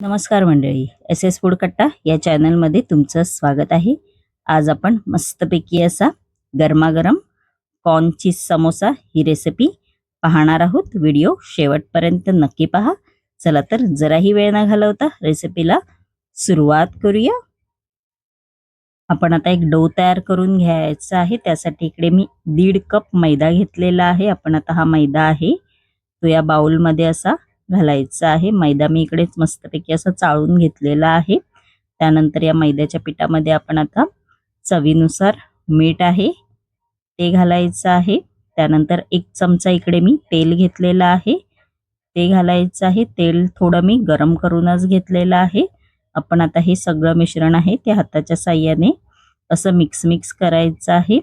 नमस्कार मंडळी, S S food कट्टा या चॅनलमध्ये तुमचं स्वागत आहे. आज आपण मस्तपैकी असा गरमागरम कॉर्न चीज समोसा ही रेसिपी पाहणार आहोत. व्हिडिओ शेवटपर्यंत नक्की पहा. चला तर जराही वेळ न घालवता रेसिपीला सुरुवात करूया. आपण आता एक डो तयार करून घ्यायचा आहे. त्यासाठी इकडे मी 1.5 कप मैदा घेतलेला आहे. आपण आता हा मैदा आहे तो या बाउलमध्ये असा घालायचा आहे. मैदा मी इकडेच मस्तपैकी असा चाळून घेतलेला आहे. त्यानंतर या मैद्याच्या पिठामध्ये आपण आता चवीनुसार मीठ आहे ते घालायचं आहे. त्यानंतर 1 चमचा इकडे मी तेल घेतलेलं आहे ते घालायचं आहे. तेल थोडं मी गरम करूनच घेतलेलं आहे. आपण आता हे सगळं मिश्रण आहे ते हाताच्या साहाय्याने असं मिक्स करायचं आहे.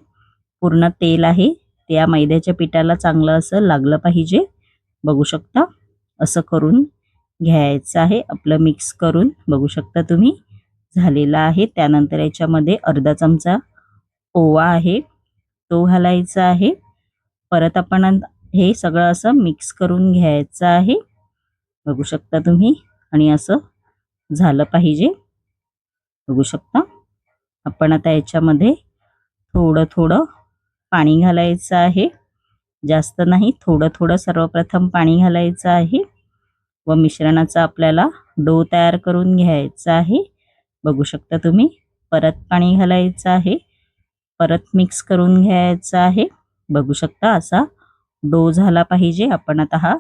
पूर्ण तेल आहे ते या मैद्याच्या पिठाला चांगलं असं लागलं पाहिजे. बघू शकता असं करून घ्यायचं आहे. आपलं मिक्स करून बघू शकता तुम्ही झालेला आहे. त्यानंतर याच्यामध्ये अर्धा चमचा ओवा आहे तो घालायचा आहे. परत आपण हे सगळं असं मिक्स करून घ्यायचं आहे. बघू शकता तुम्ही आणि असं झालं पाहिजे. बघू शकता आपण आता याच्यामध्ये थोडं थोडं पाणी घालायचं आहे. जास्त नाही, थोडं थोडं सर्वप्रथम पाणी घालायचं आहे व मिश्रणाचा आपल्याला डो तयार करून घ्यायचा आहे. बघू शकता तुम्ही परत पाणी घालायचं आहे. परत मिक्स करून घ्यायचं आहे. बघू शकता असा डो झाला पाहिजे. आपण आता हा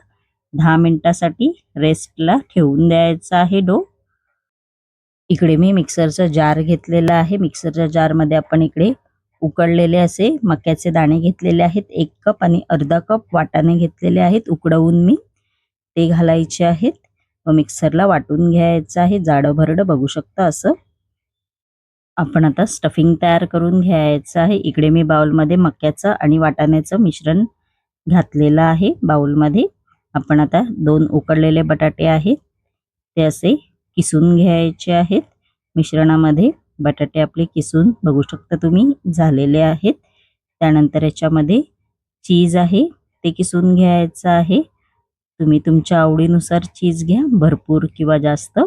10 मिनिटासाठी रेस्टला ठेवून द्यायचा आहे डो. इकडे मी मिक्सरचा जार घेतलेला आहे. मिक्सरच्या जारमध्ये आपण इकडे उकडलेले असे मक्याचे दाणे घेतलेले आहेत 1 कप आणि अर्धा कप वाटाणे घेतलेले आहेत उकडवून मी ते घालायचे आहेत व मिक्सरला वाटून घ्यायचं आहे. जाडं भरडं बघू शकता असं. आपण आता स्टफिंग तयार करून घ्यायचं आहे. इकडे मी बाउलमध्ये मक्याचं आणि वाटाण्याचं मिश्रण घातलेलं आहे. बाउलमध्ये आपण आता 2 उकडलेले बटाटे आहेत ते असे किसून घ्यायचे आहेत. मिश्रणामध्ये बटाटे आपले किसून बघू शकता तुम्ही झालेले आहेत. त्यानंतर याच्यामध्ये चीज आहे ते किसून घ्यायचं आहे. तुम्ही तुमच्या आवडीनुसार चीज घ्या, भरपूर किंवा जास्त.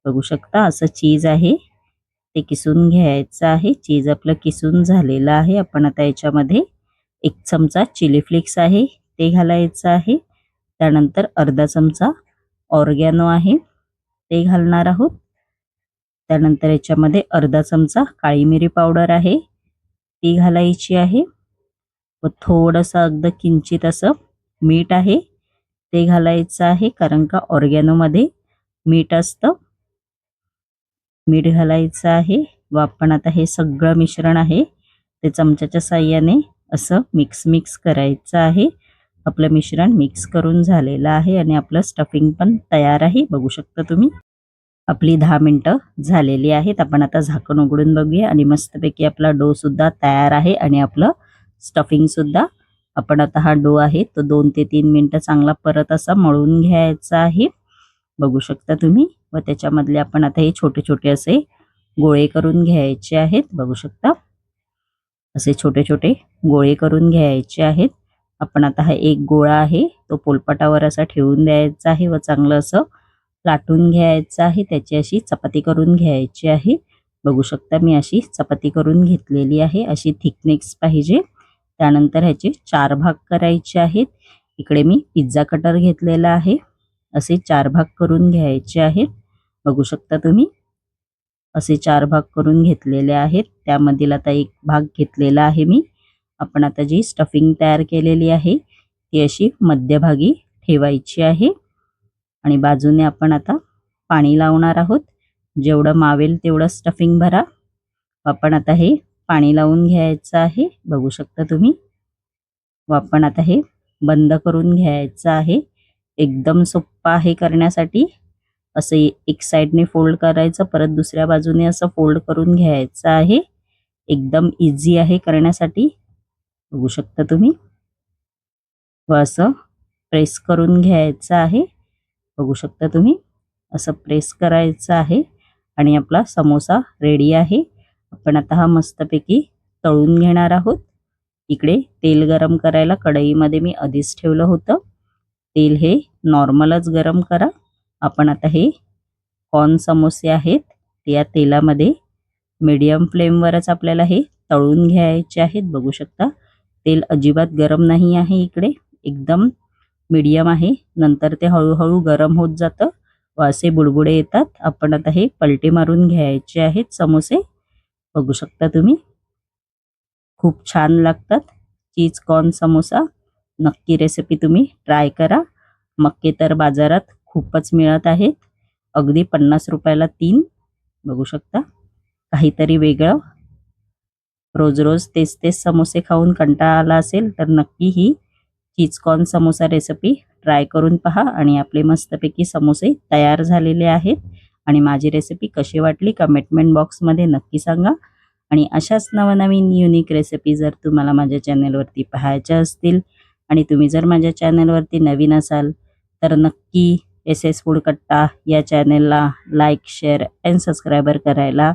बघू शकता असं चीज आहे ते किसून घ्यायचं आहे. चीज आपलं किसून झालेलं आहे. आपण आता याच्यामध्ये 1 चमचा चिली फ्लेक्स आहे ते घालायचं आहे. त्यानंतर अर्धा चमचा ऑर्गॅनो आहे ते घालणार आहोत. त्यानंतर याच्यामध्ये अर्धा चमचा काळी मिरी पावडर आहे ती घालायची आहे व थोडंसं अगदी किंचित असं मीठ आहे ते घालायचं आहे. कारण का ऑर्गॅनोमध्ये मीठ असतं. मीठ घालायचं आहे व आपण आता हे सगळं मिश्रण आहे ते चमच्याच्या साहाय्याने असं मिक्स करायचं आहे. आपलं मिश्रण मिक्स करून झालेलं आहे आणि आपलं स्टफिंग पण तयार आहे. बघू शकता तुम्ही आपली 10 मिनिटं झालेली आहेत. आपण आता झाकण उघडून बघूया आणि मस्तपैकी आपला डो सुद्धा तयार आहे आणि आपलं स्टफिंग सुद्धा. आपण आता हा डो आहे तो 2 ते 3 मिनिटं चांगला परत असा मळून घ्यायचा आहे. बघू शकता तुम्ही व त्याच्यामधले आपण आता हे छोटे छोटे असे गोळे करून घ्यायचे आहेत. बघू शकता असे छोटे छोटे गोळे करून घ्यायचे आहेत. आपण आता हा एक गोळा आहे तो पोलपाटावर असा ठेवून द्यायचा आहे व चांगलं असं लाटून घ्यायचं आहे. त्याची अशी चपाती करून घ्यायची आहे. बघू शकता मी अशी चपाती करून घेतलेली आहे. अशी थिकनेस पाहिजे. त्यानंतर ह्याचे 4 भाग करायचे आहेत. इकडे मी पिझ्झा कटर घेतलेला आहे. असे 4 भाग करून घ्यायचे आहेत. बघू शकता तुम्ही असे 4 भाग करून घेतलेले आहेत. त्यामधील आता एक भाग घेतलेला आहे मी. आपण आता जी स्टफिंग तयार केलेली आहे ती अशी मध्यभागी ठेवायची आहे आणि बाजूने आपण आता पाणी लावणार आहोत. जेवढं मावेल तेवढं स्टफिंग भरा. आपण आता हे पाणी लावून घ्यायचं आहे. बघू शकता तुम्ही व आपण आता हे बंद करून घ्यायचं आहे. एकदम सोपं आहे करण्यासाठी. असं एक साइडने फोल्ड करायचं, परत दुसऱ्या बाजूने असं फोल्ड करून घ्यायचं आहे. एकदम इझी आहे करण्यासाठी. बघू शकता तुम्ही व असं प्रेस करून घ्यायचं आहे. बघू शकता तुम्ही असं प्रेस करायचं आहे आणि आपला समोसा रेडी आहे. आपण आता हा मस्तपैकी तळून घेणार आहोत. इकडे तेल गरम करायला कढईमध्ये मी आधीच ठेवलं होतं. तेल हे नॉर्मलच गरम करा. आपण आता हे कॉर्न समोसे आहेत ते या तेलामध्ये मीडियम फ्लेमवरच आपल्याला हे तळून घ्यायचे आहेत. बघू शकता तेल अजिबात गरम नाही आहे इकडे, एकदम मीडियम आहे. नंतर ते हळूहळू गरम होत जातं व असे बुडबुडे येतात. आपण आता हे पलटी मारून घ्यायचे आहेत समोसे. बघू शकता तुम्ही, खूप छान लागतात चीज कॉर्न समोसा. नक्की रेसिपी तुम्ही ट्राय करा. मक्के तर बाजारात खूपच मिळत आहेत, अगदी 50 रुपयाला 3. बघू शकता, काहीतरी वेगळं. रोज रोज तेच तेच समोसे खाऊन कंटाळा आला असेल तर नक्की ही cheese corn samosa recipe try करून पहा. आणि आपले मस्तपैकी समोसे तयार झालेले आहेत. आणि माझी रेसिपी कशी वाटली कमेंटमेंट बॉक्समध्ये नक्की सांगा. आणि अशाच नवनवीन युनिक रेसिपी जर तुम्हाला माझ्या चॅनलवरती पाहायच्या असतील आणि तुम्ही जर माझ्या चॅनलवरती नवीन असाल तर नक्की एस एस फूड कट्टा या चॅनलला लाईक, शेअर अँड सबस्क्रायबर करायला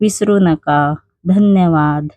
विसरू नका. धन्यवाद.